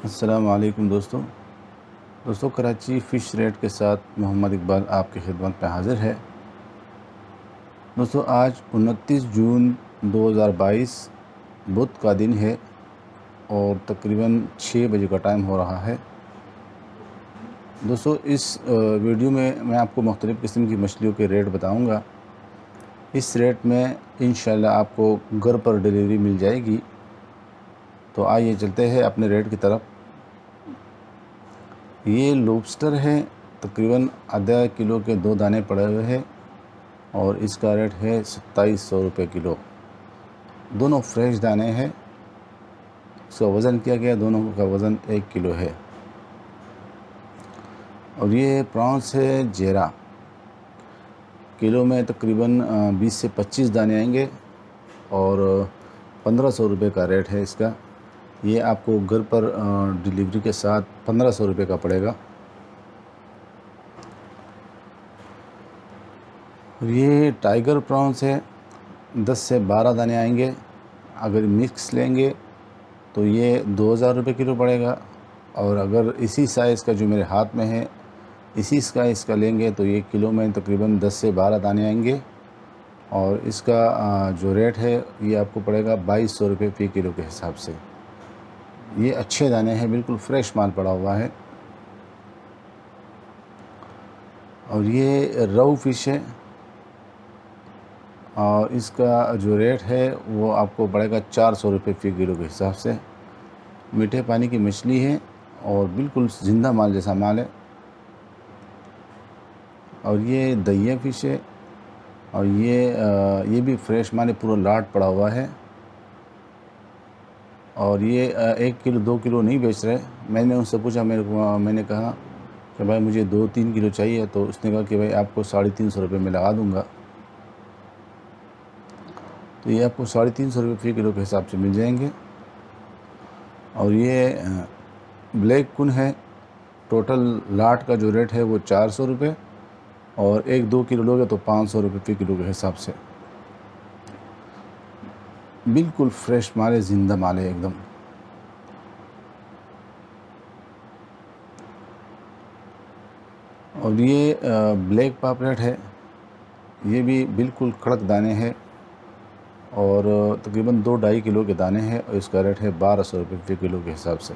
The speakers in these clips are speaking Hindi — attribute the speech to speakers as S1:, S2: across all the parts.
S1: अस्सलाम वालेकुम दोस्तों कराची फ़िश रेट के साथ मोहम्मद इकबाल आपकी खिदमत में हाज़िर है। दोस्तों आज 29 जून 2022 बुध का दिन है और तकरीबन 6 बजे का टाइम हो रहा है। दोस्तों इस वीडियो में मैं आपको मुख्तलिफ़ किस्म की मछलियों के रेट बताऊंगा। इस रेट में इंशाल्लाह आपको घर पर डिलीवरी मिल जाएगी। तो आइए चलते हैं अपने रेट की तरफ। ये लॉबस्टर है, तकरीबन आधा किलो के 2 दाने पड़े हुए हैं और इसका रेट है 2700 रुपये किलो। दोनों फ्रेश दाने हैं। इसका वज़न किया गया, दोनों का वज़न 1 किलो है। और ये प्रॉन्स है जेरा, किलो में तकरीबन 20 से 25 दाने आएंगे और 1500 रुपये का रेट है इसका। ये आपको घर पर डिलीवरी के साथ 1500 रुपये का पड़ेगा। और ये टाइगर प्रॉन्स है, 10 से 12 दाने आएंगे। अगर मिक्स लेंगे तो ये 2000 रुपये किलो पड़ेगा। और अगर इसी साइज़ का जो मेरे हाथ में है इसी साइज़ का लेंगे तो ये किलो में तकरीबन 10 से 12 दाने आएंगे और इसका जो रेट है ये आपको पड़ेगा 2200 रुपये फ़ी किलो के हिसाब से। ये अच्छे दाने हैं, बिल्कुल फ्रेश माल पड़ा हुआ है। और ये रोहू फ़िश है और इसका जो रेट है वो आपको पड़ेगा 400 रुपये फ़ी किलो के हिसाब से। मीठे पानी की मछली है और बिल्कुल ज़िंदा माल जैसा माल है। और ये दहिया फ़िश है और ये भी फ्रेश माल है, पूरा लाट पड़ा हुआ है। और ये 1 किलो 2 किलो नहीं बेच रहे। मैंने उनसे पूछा, मैंने कहा कि भाई मुझे 2-3 किलो चाहिए, तो उसने कहा कि भाई आपको 350 रुपये में लगा दूँगा। तो ये आपको 350 रुपये फ़ी किलो के हिसाब से मिल जाएंगे। और ये ब्लैक कुन है, टोटल लाट का जो रेट है वो 400 रुपये और 1-2 किलो लोगे तो 500 रुपये फ़ी किलो के हिसाब से। बिल्कुल फ्रेश माल है, ज़िंदा माल है एकदम। और ये ब्लैक पापलेट है, ये भी बिल्कुल कड़क दाने हैं और तकरीबन 2-2.5 किलो के दाने हैं और इसका रेट है 1200 रुपये फ़ी किलो के हिसाब से।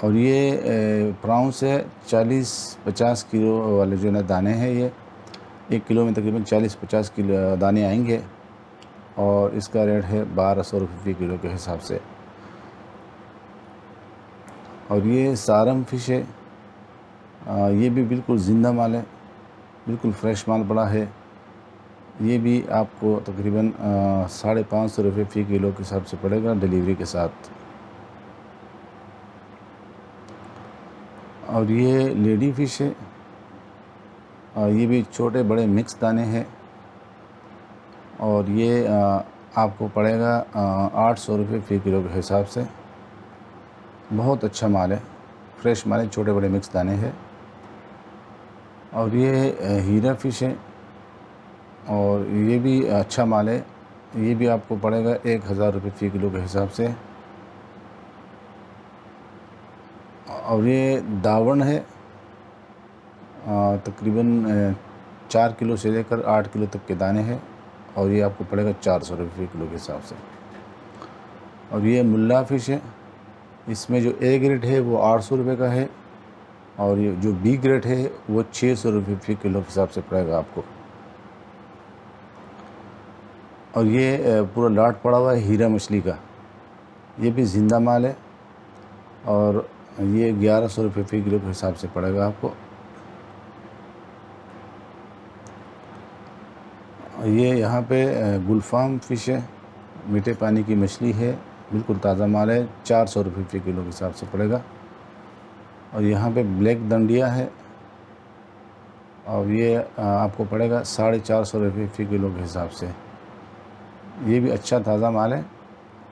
S1: और ये प्राउंस है, 40-50 किलो वाले जो है ना दाने हैं। ये 1 किलो में तकरीबन 40-50 किलो दाने आएंगे और इसका रेट है 1200 रुपये फ़ी किलो के हिसाब से। और ये सारम फ़िश है, ये भी बिल्कुल ज़िंदा माल है, बिल्कुल फ्रेश माल पड़ा है। ये भी आपको तकरीबन 550 रुपये फ़ी किलो के हिसाब से पड़ेगा डिलीवरी के साथ। और ये लेडी फ़िश है, ये भी छोटे बड़े मिक्स दाने हैं और ये आपको पड़ेगा 800 रुपये फ़ी किलो के हिसाब से। बहुत अच्छा माल है, फ्रेश माल है, छोटे बड़े मिक्स दाने हैं। और ये हीरा फ़िश है और ये भी अच्छा माल है। ये भी आपको पड़ेगा 1000 रुपये फ़ी किलो के हिसाब से। और ये दावण है, तकरीबन 4 किलो से लेकर 8 किलो तक के दाने हैं और ये आपको पड़ेगा 400 रुपये फ़ी किलो के हिसाब से। और ये मुल्ला फ़िश है, इसमें जो ए ग्रेड है वो 800 रुपये का है और ये जो बी ग्रेड है वो 600 रुपये फ़ी किलो के हिसाब से पड़ेगा आपको। और ये पूरा लाट पड़ा हुआ है हीरा मछली का, ये भी ज़िंदा माल है और ये 1100 रुपये फ़ी किलो के हिसाब से पड़ेगा आपको। ये यहाँ पे गुलफाम फ़िश है, मीठे पानी की मछली है, बिल्कुल ताज़ा माल है, 400 रुपये फ़ी किलो के हिसाब से पड़ेगा। और यहाँ पे ब्लैक दंडिया है और ये आपको पड़ेगा 450 रुपये फ़ी किलो के हिसाब से। ये भी अच्छा ताज़ा माल है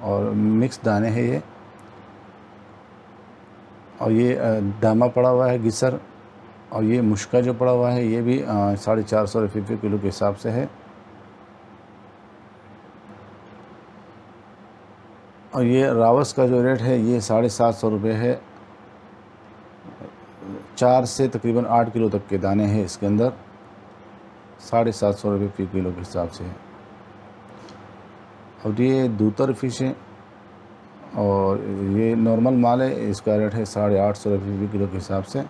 S1: और मिक्स दाने हैं ये। और ये दामा पड़ा हुआ है गिसर, और ये मुश्का जो पड़ा हुआ है ये भी 450 रुपये फ़ी किलो के हिसाब से है। और ये रावस का जो रेट है ये 750 रुपये है। 4 से तकरीबन 8 किलो तक के दाने हैं इसके अंदर, 750 रुपये फ़ी किलो के हिसाब से है। और ये दूतर फ़िश है और ये नॉर्मल माल है, इसका रेट है 850 रुपये फ़ी किलो के हिसाब से।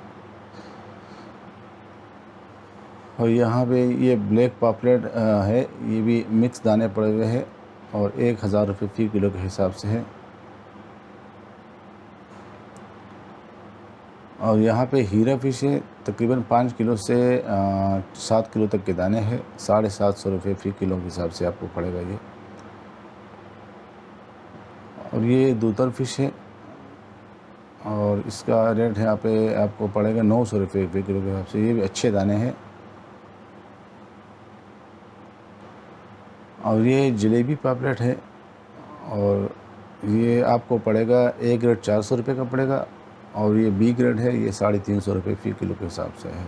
S1: और यहाँ पे ये ब्लैक पापलेट है, ये भी मिक्स दाने पड़े हुए हैं और 1000 रुपये फ़ी किलो के हिसाब से है। और यहाँ पे हीरा फ़िश है, तकरीबन 5 किलो से 7 किलो तक के दाने हैं, 750 रुपये फ़ी किलो के हिसाब से आपको पड़ेगा ये। और ये दूतर फ़िश है और इसका रेट यहाँ पे आपको पड़ेगा 900 रुपये फ़ी किलो के हिसाब से। ये भी अच्छे दाने हैं। और ये जलेबी पापलेट है और ये आपको पड़ेगा ए ग्रेड 400 रुपये का पड़ेगा और ये बी ग्रेड है, ये 350 रुपये फ़ी किलो के हिसाब से है।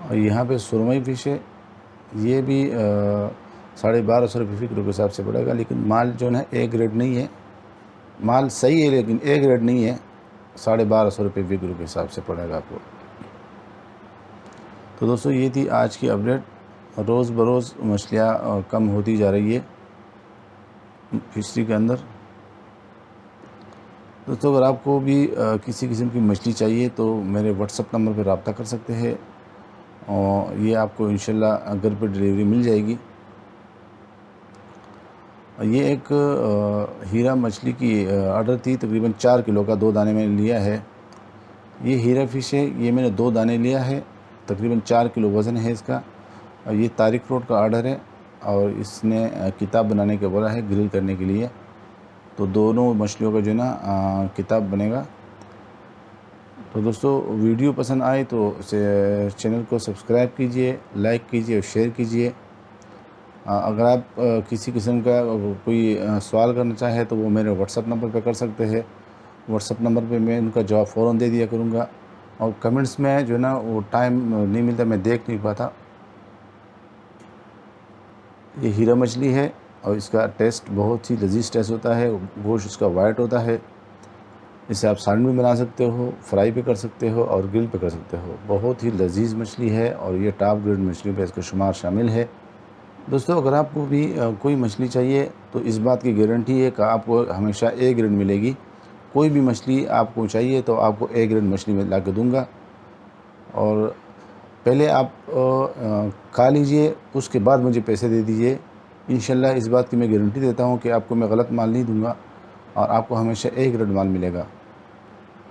S1: और यहाँ पे सुरमई फ़िश है, ये भी 1250 रुपये फ़ी किलो के हिसाब से पड़ेगा, लेकिन माल जो है ए ग्रेड नहीं है, माल सही है लेकिन ए ग्रेड नहीं है, 1250 रुपये फ़ी किलो के हिसाब से पड़ेगा आपको। तो दोस्तों ये थी आज की अपडेट। रोज़ बरोज़ मछलियाँ कम होती जा रही है फिशरी के अंदर। दोस्तों अगर आपको भी किसी किस्म की मछली चाहिए तो मेरे व्हाट्सअप नंबर पर रब्ता कर सकते हैं और ये आपको इंशाल्लाह घर पर डिलीवरी मिल जाएगी। ये एक हीरा मछली की ऑर्डर थी, तकरीबन 4 किलो का 2 दाने मैंने लिया है। ये हीरा फ़िश है, ये मैंने 2 दाने लिया है, तकरीबन 4 किलो वज़न है इसका। और ये तारिक रोड का ऑर्डर है और इसने किताब बनाने के बोला है ग्रिल करने के लिए, तो दोनों मछलियों का जो है ना किताब बनेगा। तो दोस्तों वीडियो पसंद आए तो चैनल को सब्सक्राइब कीजिए, लाइक कीजिए और शेयर कीजिए। अगर आप किसी किस्म का कोई सवाल करना चाहे तो वो मेरे व्हाट्सअप नंबर पर कर सकते हैं। व्हाट्सअप नंबर पे मैं उनका जवाब फ़ौरन दे दिया करूँगा। और कमेंट्स में जो है ना वो टाइम नहीं मिलता, मैं देख नहीं पाता। ये हीरा मछली है और इसका टेस्ट बहुत ही लजीज टेस्ट होता है, गोश्त इसका वाइट होता है। इसे आप सालन भी बना सकते हो, फ्राई भी कर सकते हो और ग्रिल पे कर सकते हो। बहुत ही लजीज मछली है और ये टॉप ग्रेड मछली पे इसका शुमार शामिल है। दोस्तों अगर आपको भी कोई मछली चाहिए तो इस बात की गारंटी है कि आपको हमेशा ए ग्रेड मिलेगी। कोई भी मछली आपको चाहिए तो आपको ए ग्रेड मछली में ला के दूँगा। और पहले आप खा लीजिए, उसके बाद मुझे पैसे दे दीजिए। इंशाल्लाह इस बात की मैं गारंटी देता हूँ कि आपको मैं गलत माल नहीं दूँगा और आपको हमेशा ए ग्रेड माल मिलेगा।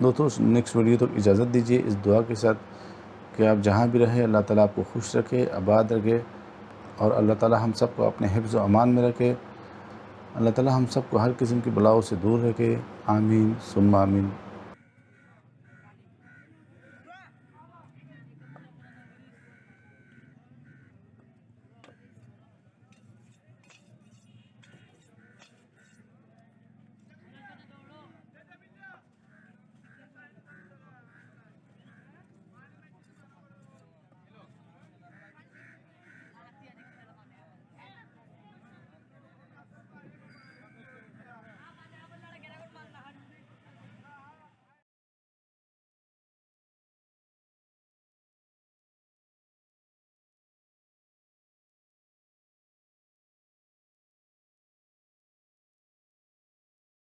S1: दोस्तों नेक्स्ट वीडियो तक इजाज़त दीजिए इस दुआ के साथ कि आप जहाँ भी रहें अल्लाह ताला आपको खुश रखे, आबाद रखे और अल्लाह ताला हम सबको अपने हिफ्ज़ व अमान में रखे। अल्लाह ताला हम सबको हर किस्म की बलाओं से दूर रखे। आमीन सुम्मा आमीन।